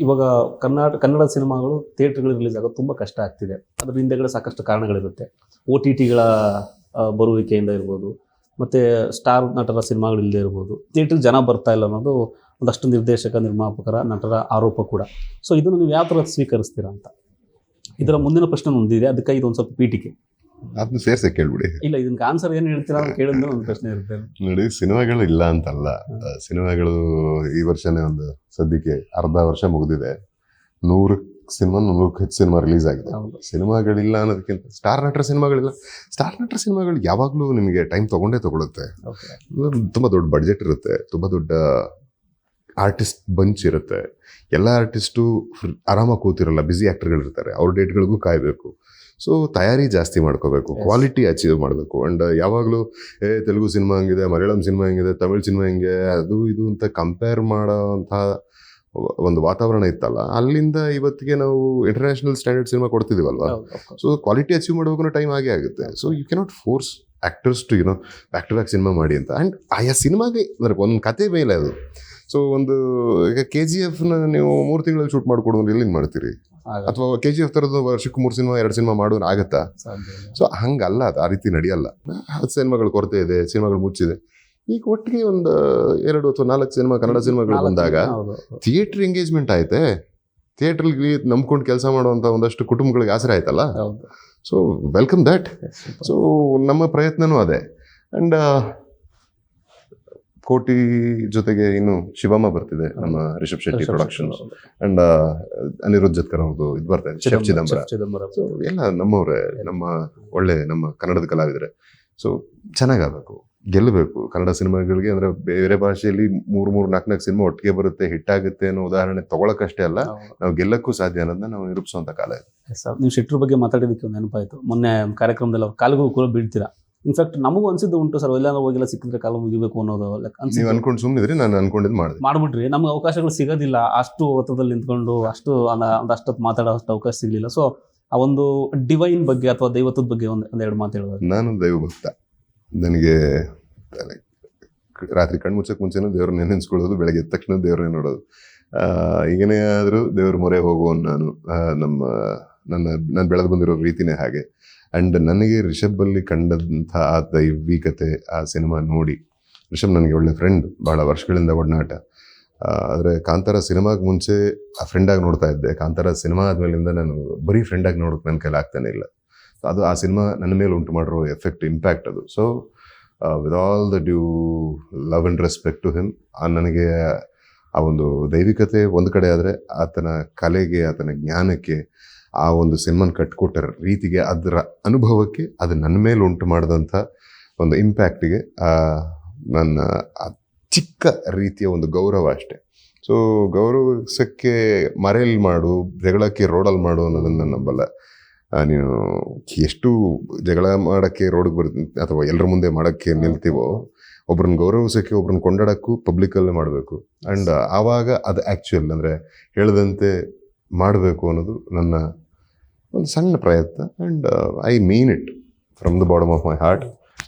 ಇವಾಗ ಕನ್ನಡ ಸಿನಿಮಾಗಳು ಥಿಯೇಟರ್ಗಳಿಗೆ ರಿಲೀಸ್ ಆಗೋದು ತುಂಬ ಕಷ್ಟ ಆಗ್ತಿದೆ. ಅದ್ರ ಹಿಂದೆಗಡೆ ಸಾಕಷ್ಟು ಕಾರಣಗಳಿರುತ್ತೆ. OTTಗಳ ಬರುವಿಕೆಯಿಂದ ಇರ್ಬೋದು, ಮತ್ತು ಸ್ಟಾರ್ ನಟರ ಸಿನಿಮಾಗಳಿಲ್ಲದೆ ಇರ್ಬೋದು, ಥಿಯೇಟ್ರಿಗೆ ಜನ ಬರ್ತಾ ಇಲ್ಲ ಅನ್ನೋದು ಒಂದಷ್ಟು ನಿರ್ದೇಶಕ, ನಿರ್ಮಾಪಕರ, ನಟರ ಆರೋಪ ಕೂಡ. ಸೊ ಇದನ್ನು ನೀವು ಯಾವ ಥರ ಸ್ವೀಕರಿಸ್ತೀರಾ ಅಂತ? ಇದರ ಮುಂದಿನ ಪ್ರಶ್ನೆ ಒಂದಿದೆ, ಅದಕ್ಕಾಗಿ ಇದೊಂದು ಸ್ವಲ್ಪ ಪೀಠಿಕೆ. ಅದನ್ನ ಸೇರ್ಸಿ ಕೇಳ್ಬಿಡಿ. ಇಲ್ಲ, ಇದಕ್ಕೆ ಆನ್ಸರ್ ಏನು ಹೇಳ್ತೀರಾ ಅಂತ ಕೇಳಿದ್ರೆ ಒಂದು ಪ್ರಶ್ನೆ ಇರುತ್ತೆ. ನೋಡಿ, ಸಿನಿಮಾಗಳು ಇಲ್ಲ ಅಂತಲ್ಲ. ಸಿನಿಮಾಗಳು ಈ ವರ್ಷನೇ ಒಂದು ಸದ್ಯಕ್ಕೆ ಅರ್ಧ ವರ್ಷ ಮುಗಿದಿದೆ. 100 ಸಿನಿಮಾ 100 ಹೆಚ್ಚು ಸಿನಿಮಾ ರಿಲೀಸ್ ಆಗಿದೆ. ಸಿನಿಮಾಗಳಿಲ್ಲ ಅನ್ನೋದಕ್ಕಿಂತ ಸ್ಟಾರ್ ನಟರ ಸಿನಿಮಾಗಳಿಲ್ಲ. ಸ್ಟಾರ್ ನಟರ ಸಿನಿಮಾಗಳು ಯಾವಾಗಲೂ ನಿಮಗೆ ಟೈಮ್ ತಗೊಳುತ್ತೆ. ತುಂಬ ದೊಡ್ಡ ಬಡ್ಜೆಟ್ ಇರುತ್ತೆ, ತುಂಬ ದೊಡ್ಡ ಆರ್ಟಿಸ್ಟ್ ಬಂಚ್ ಇರುತ್ತೆ. ಎಲ್ಲ ಆರ್ಟಿಸ್ಟು ಆರಾಮಾಗಿ ಕೂತಿರಲ್ಲ, ಬ್ಯುಸಿ ಆ್ಯಕ್ಟರ್ಗಳಿರ್ತಾರೆ, ಅವ್ರ ಡೇಟ್ಗಳಿಗೂ ಕಾಯಬೇಕು. ಸೊ ತಯಾರಿ ಜಾಸ್ತಿ ಮಾಡ್ಕೋಬೇಕು, ಕ್ವಾಲಿಟಿ ಅಚೀವ್ ಮಾಡಬೇಕು. ಆ್ಯಂಡ್ ಯಾವಾಗಲೂ ತೆಲುಗು ಸಿನಿಮಾ ಹಂಗಿದೆ, ಮಲಯಾಳಂ ಸಿನಿಮಾ ಹೆಂಗಿದೆ, ತಮಿಳ್ ಸಿನಿಮಾ ಹೆಂಗೆ, ಅದು ಇದು ಅಂತ ಕಂಪೇರ್ ಮಾಡೋವಂಥ ಒಂದು ವಾತಾವರಣ ಇತ್ತಲ್ಲ, ಅಲ್ಲಿಂದ ಇವತ್ತಿಗೆ ನಾವು ಇಂಟರ್ನ್ಯಾಷನಲ್ ಸ್ಟ್ಯಾಂಡರ್ಡ್ ಸಿನಿಮಾ ಕೊಡ್ತಿದ್ದೀವಲ್ವಾ. ಸೊ ಕ್ವಾಲಿಟಿ ಅಚೀವ್ ಮಾಡೋಕ್ಕೂ ಟೈಮ್ ಆಗೇ ಆಗುತ್ತೆ. So you cannot force actors to back to back cinema ಮಾಡಿ ಅಂತ. ಆ್ಯಂಡ್ ಆಯಾ ಸಿನಿಮಾಗೆ ಅಂದರೆ ಒಂದು ಕತೆ ಮೇಲೆ ಅದು. ಸೊ ಒಂದು ಈಗ KGF ನೀವು 3 ತಿಂಗಳಲ್ಲಿ ಶೂಟ್ ಮಾಡಿಕೊಡೋದು ಎಲ್ಲಿಂದ ಮಾಡ್ತೀರಿ? ಅಥವಾ KGF ಥರದ್ದು ವರ್ಷಕ್ಕೆ 3 ಸಿನಿಮಾ 2 ಸಿನಿಮಾ ಮಾಡೋದು ಆಗತ್ತಾ? ಸೊ ಹಂಗಲ್ಲ, ಅದು ಆ ರೀತಿ ನಡೆಯಲ್ಲ. ಸಿನಿಮಾಗಳು ಕೊರತೆ ಇದೆ, ಸಿನಿಮಾಗಳು ಮುಚ್ಚಿದೆ. ಈಗ ಒಟ್ಟಿಗೆ ಒಂದು 2 ಅಥವಾ 4 ಸಿನಿಮಾ ಕನ್ನಡ ಸಿನಿಮಾಗಳು ಬಂದಾಗ ಥಿಯೇಟರ್ ಎಂಗೇಜ್ಮೆಂಟ್ ಆಯ್ತೆ, ಥಿಯೇಟ್ರಿಗೆ ನಂಬ್ಕೊಂಡು ಕೆಲಸ ಮಾಡುವಂಥ ಒಂದಷ್ಟು ಕುಟುಂಬಗಳಿಗೆ ಆಸರೆ ಆಯ್ತಲ್ಲ. So welcome that. ಸೊ ನಮ್ಮ ಪ್ರಯತ್ನನೂ ಅದೇ. ಆ್ಯಂಡ್ ಕೋಟಿ ಜೊತೆಗೆ ಇನ್ನು ಶಿವಮ್ಮ ಬರ್ತಿದೆ, ನಮ್ಮ ರಿಷಬ್ ಶೆಟ್ಟಿ ಪ್ರೊಡಕ್ಷನ್ಸ್. ಆ್ಯಂಡ್ ಅನಿರುದ್ಧ್ ಜತ್ಕರ್ ಅವ್ರದ್ದು ಇದು ಬರ್ತಾ ಇದೆ, ಶೆಫ್ ಚಿದಂಬರ. ಸೊ ಎಲ್ಲ ನಮ್ಮವರೇ, ನಮ್ಮ ಒಳ್ಳೆ ನಮ್ಮ ಕನ್ನಡದ ಕಲಾವಿದರೆ. ಸೊ ಚೆನ್ನಾಗಾಗಬೇಕು, ಗೆಲ್ಲಬೇಕು ಕನ್ನಡ ಸಿನಿಮಾಗಳಿಗೆ. ಅಂದರೆ ಬೇರೆ ಭಾಷೆಯಲ್ಲಿ 3-4 ಸಿನಿಮಾ ಒಟ್ಟಿಗೆ ಬರುತ್ತೆ, ಹಿಟ್ಟಾಗುತ್ತೆ ಅನ್ನೋ ಉದಾಹರಣೆ ತಗೊಳಕ್ಕಷ್ಟೇ ಅಲ್ಲ, ನಾವು ಗೆಲ್ಲಕ್ಕೂ ಸಾಧ್ಯ ಅನ್ನೋದನ್ನ ನಾವು ನಿರೂಪಿಸುವಂಥ ಕಾಲ ಇದೆ. ನೀವು ಶೆಟ್ರ ಬಗ್ಗೆ ಮಾತಾಡಿದ್ದಕ್ಕೆ ಒಂದು ನೆನಪಾಯಿತು. ಮೊನ್ನೆ ಕಾರ್ಯಕ್ರಮದಲ್ಲಿ ಅವ್ರ ಕಾಲಿಗೂ ಕೂಡ ಬೀಳ್ತೀರಾ. ಇನ್ಫ್ಯಾಕ್ಟ್ ನಮಗೂ ಅನ್ಸಿದ್ದು ಉಂಟು ಸರ್, ಎಲ್ಲ ಹೋಗಿಲ್ಲ, ಸಿಕ್ಕಿದ್ರೆ ಕಾಲ ಮುಗಿಬೇಕು ಅನ್ನೋದು. ನೀವು ಅನ್ಕೊಂಡು ಸುಮ್ಮನಿದ್ರಿ, ನಾನು ಅನ್ಕೊಂಡಿದ್ದು ಮಾಡ್ಬಿಟ್ರಿ. ನಮ್ಗೆ ಅವಕಾಶಗಳು ಸಿಗೋದಿಲ್ಲ, ಅಷ್ಟು ಒತ್ತದಲ್ಲಿ ನಿಂತ್ಕೊಂಡು ಅಷ್ಟೊತ್ತು ಮಾತಾಡೋ ಅಷ್ಟು ಅವಕಾಶ ಸಿಗಲಿಲ್ಲ. ಸೊ ಆ ಒಂದು ಡಿವೈನ್ ಬಗ್ಗೆ ಅಥವಾ ದೈವತ್ವದ ಬಗ್ಗೆ ಒಂದೆರಡು ಮಾತು ಹೇಳೋದು. ನಾನು ದೈವ ಭಕ್ತ. ನನಗೆ ರಾತ್ರಿ ಕಣ್ಣು ಮುಚ್ಚಕ್ಕೆ ಮುಂಚೆನೂ ದೇವ್ರನ್ನ ನೆನೆಸ್ಕೊಳ್ಳೋದು, ಬೆಳಗ್ಗೆ ಎದ್ದ ತಕ್ಷಣ ದೇವ್ರನ್ನೇ ನೋಡೋದು. ಈಗನೇ ಆದರೂ ದೇವ್ರ ಮೊರೆ ಹೋಗುವನು ನಾನು. ನಾನು ಬೆಳೆದು ಬಂದಿರೋ ರೀತಿನೇ ಹಾಗೆ. ಆ್ಯಂಡ್ ನನಗೆ ರಿಷಬಲ್ಲಿ ಕಂಡಂಥ ಆ ದೈವಿಕತೆ, ಆ ಸಿನಿಮಾ ನೋಡಿ, ರಿಷಬ್ ನನಗೆ ಒಳ್ಳೆ ಫ್ರೆಂಡ್, ಭಾಳ ವರ್ಷಗಳಿಂದ ಒಡನಾಟ. ಆದರೆ ಕಾಂತಾರ ಸಿನಿಮಾಗೆ ಮುಂಚೆ ಆ ಫ್ರೆಂಡಾಗಿ ನೋಡ್ತಾ ಇದ್ದೆ. ಕಾಂತಾರ ಸಿನಿಮಾ ಆದಮೇಲಿಂದ ನಾನು ಬರೀ ಫ್ರೆಂಡಾಗಿ ನೋಡೋಕೆ ನನ್ನ ಕೈಲಿ ಆಗ್ತಾನೆ ಇಲ್ಲ. ಅದು ಆ ಸಿನಿಮಾ ನನ್ನ ಮೇಲೆ ಉಂಟು ಮಾಡಿರೋ ಇಂಪ್ಯಾಕ್ಟ್ ಅದು. So with all the due love and respect to him, ನನಗೆ ಆ ಒಂದು ದೈವಿಕತೆ ಒಂದು ಕಡೆ ಆದರೆ, ಆತನ ಕಲೆಗೆ, ಆತನ ಜ್ಞಾನಕ್ಕೆ, ಆ ಒಂದು ಸಿನಿಮಾನ ಕಟ್ಕೊಟ್ಟ ರೀತಿಗೆ, ಅದರ ಅನುಭವಕ್ಕೆ, ಅದು ನನ್ನ ಮೇಲೆ ಉಂಟು ಮಾಡಿದಂಥ ಒಂದು ಇಂಪ್ಯಾಕ್ಟಿಗೆ ನನ್ನ ಚಿಕ್ಕ ರೀತಿಯ ಒಂದು ಗೌರವ ಅಷ್ಟೆ. ಸೊ ಗೌರವಿಸೋಕ್ಕೆ ಮರೆಯಲ್ಲಿ ಮಾಡು, ಜಗಳಕ್ಕೆ ರೋಡಲ್ಲಿ ಮಾಡು ಅನ್ನೋದನ್ನು ನಾನು ನಂಬಲ್ಲ. ನೀನು ಎಷ್ಟು ಜಗಳ ಮಾಡೋಕ್ಕೆ ರೋಡಿಗೆ ಬರ್ತೀನಿ ಅಥವಾ ಎಲ್ಲರ ಮುಂದೆ ಮಾಡೋಕ್ಕೆ ನಿಲ್ತೀವೋ, ಒಬ್ರನ್ನ ಗೌರವಿಸೋಕ್ಕೆ, ಒಬ್ರನ್ನ ಕೊಂಡಾಡೋಕ್ಕೂ ಪಬ್ಲಿಕಲ್ಲೇ ಮಾಡಬೇಕು. ಆ್ಯಂಡ್ ಆವಾಗ ಅದು ಆ್ಯಕ್ಚುಯಲ್ ಅಂದರೆ ಹೇಳ್ದಂತೆ ಮಾಡಬೇಕು ಅನ್ನೋದು ನನ್ನ ಒಂದು ಸಣ್ಣ ಪ್ರಯತ್ನ. And I mean it from the bottom of my heart.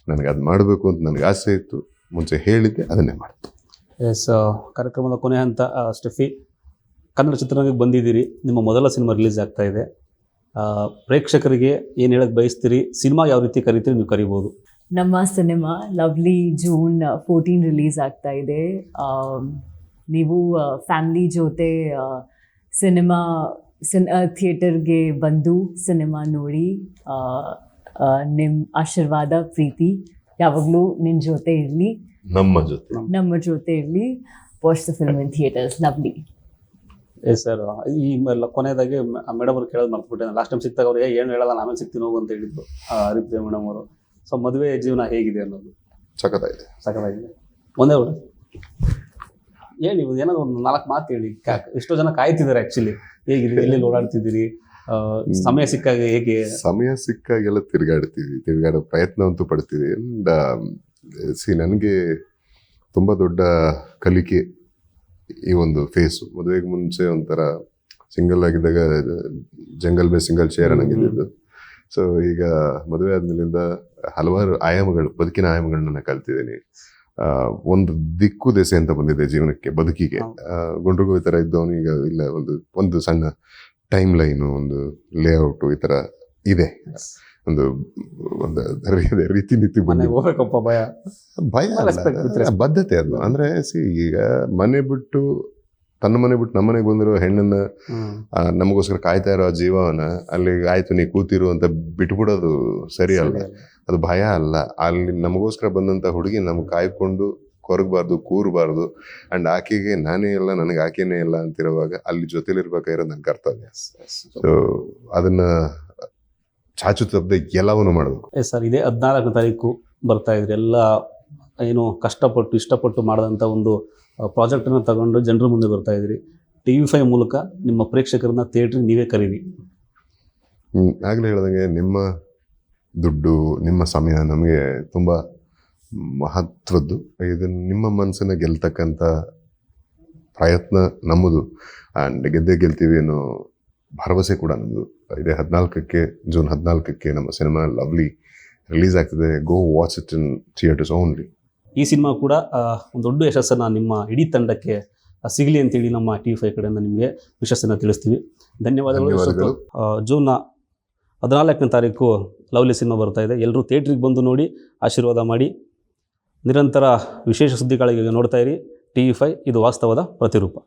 ನನಗೆ ಅದು ಮಾಡಬೇಕು ಅಂತ ನನಗೆ ಆಸೆ ಇತ್ತು, ಮುಂಚೆ ಹೇಳಿದ್ದೆ, ಅದನ್ನೇ ಮಾಡ್ತು. ಎಸ್, ಕಾರ್ಯಕ್ರಮದ ಕೊನೆ ಹಂತ. ಸ್ಟೆಫಿ, ಕನ್ನಡ ಚಿತ್ರರಂಗಕ್ಕೆ ಬಂದಿದ್ದೀರಿ, ನಿಮ್ಮ ಮೊದಲ ಸಿನಿಮಾ ರಿಲೀಸ್ ಆಗ್ತಾ ಇದೆ. ಪ್ರೇಕ್ಷಕರಿಗೆ ಏನು ಹೇಳಕ್ಕೆ ಬಯಸ್ತೀರಿ? ಸಿನಿಮಾ ಯಾವ ರೀತಿ ಕರಿತೀರಿ, ನೀವು ಕರಿಬೋದು? ನಮ್ಮ ಸಿನಿಮಾ ಲವ್ಲಿ June 14 ರಿಲೀಸ್ ಆಗ್ತಾ ಇದೆ. ನೀವು ಫ್ಯಾಮಿಲಿ ಜೊತೆ ಥಿಯೇಟರ್ಗೆ ಬಂದು ಸಿನಿಮಾ ನೋಡಿ, ನಿಮ್ಮ ಆಶೀರ್ವಾದ, ಪ್ರೀತಿ ಯಾವಾಗಲೂ ನಿನ್ನ ಜೊತೆ ಇರಲಿ, ನಮ್ಮ ಜೊತೆ ಇರಲಿ. Watch the film in theatres. Lovely. Yes sir, ಈ ಕೊನೆಯದಾಗಿ ಮೇಡಮ್ ಅವ್ರು ಕೇಳೋದು ಮರ್ತ್ಬಿಟ್ಟೆ. ಲಾಸ್ಟ್ ಟೈಮ್ ಸಿಕ್ತಾಗ ಅವ್ರು ಏನು ಹೇಳಲ್ಲ, ಆಮೇಲೆ ಸಿಗ್ತೀನಿ ಹೋಗು ಅಂತ ಹೇಳಿದ್ರು ಹರಿಪ್ರಿಯ ಮೇಡಮ್ ಅವರು. ಸೊ ಮದುವೆ ಜೀವನ ಹೇಗಿದೆ ಅನ್ನೋದು? ಸಖತ್ತಾಗಿದೆ. ಒಂದೇ ಹೇಳಿ, ಏನಾದ್ರು ಒಂದು 4 ಮಾತು ಹೇಳಿ. ಎಷ್ಟೋ ಜನ ಕಾಯ್ತಿದ್ದಾರೆ ಆ್ಯಕ್ಚುಲಿ. ಹೇಗಿದೆ, ಎಲ್ಲೆಲ್ಲಿ ಓಡಾಡ್ತಿದ್ದೀರಿ, ಸಮಯ ಸಿಕ್ಕಾಗ ಹೇಗೆ? ಸಮಯ ಸಿಕ್ಕಾಗೆಲ್ಲ ತಿರುಗಾಡೋ ಪ್ರಯತ್ನ ಅಂತೂ ಪಡ್ತೀವಿ. ನನಗೆ ತುಂಬ ದೊಡ್ಡ ಕಲಿಕೆ ಈ ಒಂದು ಫೇಸು. ಮದುವೆಗೆ ಮುಂಚೆ ಒಂಥರ ಸಿಂಗಲ್ ಆಗಿದ್ದಾಗ ಜಂಗಲ್ ಬೈ ಸಿಂಗಲ್ ಚೇರ್ ಅನ್ನಂಗಿದ್ದು. ಸೊ ಈಗ ಮದುವೆ ಆದ್ಮೇಲಿಂದ ಹಲವಾರು ಆಯಾಮಗಳು, ಬದುಕಿನ ಆಯಾಮಗಳನ್ನ ಕಲ್ತಿದ್ದೀನಿ. ಒಂದು ದಿಕ್ಕು ದೆಸೆ ಅಂತ ಬಂದಿದೆ ಜೀವನಕ್ಕೆ, ಬದುಕಿಗೆ. ಗುಂಡ್ರಿಗೂ ಈ ಥರ ಇದ್ದವನು ಈಗ ಇಲ್ಲ, ಒಂದು ಸಣ್ಣ ಟೈಮ್ ಲೈನು, ಒಂದು ಲೇಔಟು ಈ ಥರ ಇದೆ. ಒಂದು ರೀತಿ ನೀತಿ ಹೋಗ್ಬೇಕಪ್ಪ ಭಯ ಅಲ್ಲ, ಬದ್ಧತೆ ಅದು. ಅಂದ್ರೆ ಈಗ ಮನೆ ಬಿಟ್ಟು, ತನ್ನ ಮನೆ ಬಿಟ್ಟು ನಮ್ಮ ಮನೆಗೆ ಬಂದಿರೋ ಹೆಣ್ಣನ್ನ, ನಮಗೋಸ್ಕರ ಕಾಯ್ತಾ ಇರೋ ಜೀವನ ಅಲ್ಲಿ ಆಯ್ತು ನೀ ಕೂತಿರು ಅಂತ ಬಿಟ್ಬಿಡೋದು ಸರಿ ಅಲ್ಲ. ಅದು ಭಯ ಅಲ್ಲ. ಅಲ್ಲಿ ನಮಗೋಸ್ಕರ ಬಂದಂತ ಹುಡುಗಿ ನಮ್ಗೆ ಕಾಯ್ಕೊಂಡು ಕೊರಗಬಾರ್ದು, ಕೂರಬಾರ್ದು. ಅಂಡ್ ಆಕೆಗೆ ನಾನೇ ಇಲ್ಲ, ನನಗೆ ಆಕೆನೇ ಇಲ್ಲ ಅಂತಿರುವಾಗ ಅಲ್ಲಿ ಜೊತೆಲಿರ್ಬೇಕಾಗಿರೋದು ನನ್ನ ಕರ್ತವ್ಯ. ಸೊ ಅದನ್ನ ಚಾಚು ತಪ್ಪದೆ ಎಲ್ಲವನ್ನೂ ಮಾಡಬೇಕು. ಸರ್, ಇದೇ 14ನೇ ತಾರೀಕು ಬರ್ತಾ ಇದ್ರಿ. ಎಲ್ಲ ಏನು ಕಷ್ಟಪಟ್ಟು ಇಷ್ಟಪಟ್ಟು ಮಾಡಿದಂಥ ಒಂದು ಪ್ರಾಜೆಕ್ಟನ್ನು ತಗೊಂಡು ಜನರ ಮುಂದೆ ಬರ್ತಾ ಇದ್ರಿ. TV5 ಮೂಲಕ ನಿಮ್ಮ ಪ್ರೇಕ್ಷಕರನ್ನ ಥಿಯೇಟ್ರಿಗೆ ನೀವೇ ಕರೀರಿ. ಆಗಲೇ ಹೇಳ್ದಂಗೆ ನಿಮ್ಮ ದುಡ್ಡು, ನಿಮ್ಮ ಸಮಯ ನಮಗೆ ತುಂಬ ಮಹತ್ವದ್ದು. ಇದನ್ನು ನಿಮ್ಮ ಮನಸ್ಸನ್ನು ಗೆಲ್ತಕ್ಕಂಥ ಪ್ರಯತ್ನ ನಮ್ಮದು. ಆ್ಯಂಡ್ ಗೆಲ್ತೀವಿ ಅನ್ನೋ ಭರವಸೆ ಕೂಡ ನಮ್ಮದು. ಇದೇ ಜೂನ್ 14ಕ್ಕೆ ನಮ್ಮ ಸಿನಿಮಾ ಲವ್ಲಿ ರಿಲೀಸ್ ಆಗ್ತದೆ. ಗೋ watch it in theatres only. ಈ ಸಿನಿಮಾ ಕೂಡ ಒಂದು ದೊಡ್ಡ ಯಶಸ್ಸನ್ನು ನಿಮ್ಮ ಇಡೀ ತಂಡಕ್ಕೆ ಸಿಗಲಿ ಅಂತೇಳಿ ನಮ್ಮ TV5 ಕಡೆಯಿಂದ ನಿಮಗೆ ಯಶಸ್ಸನ್ನು ತಿಳಿಸ್ತೀವಿ. ಧನ್ಯವಾದಗಳು. ಜೂನ್ 14ನೇ ತಾರೀಕು ಲವ್ಲಿ ಸಿನಿಮಾ ಬರ್ತಾ ಇದೆ. ಎಲ್ಲರೂ ಥಿಯೇಟ್ರಿಗೆ ಬಂದು ನೋಡಿ ಆಶೀರ್ವಾದ ಮಾಡಿ. ನಿರಂತರ ವಿಶೇಷ ಸುದ್ದಿಗಳಿಗೆ ನೋಡ್ತಾ ಇರಿ TV5. ಇದು ವಾಸ್ತವದ ಪ್ರತಿರೂಪ.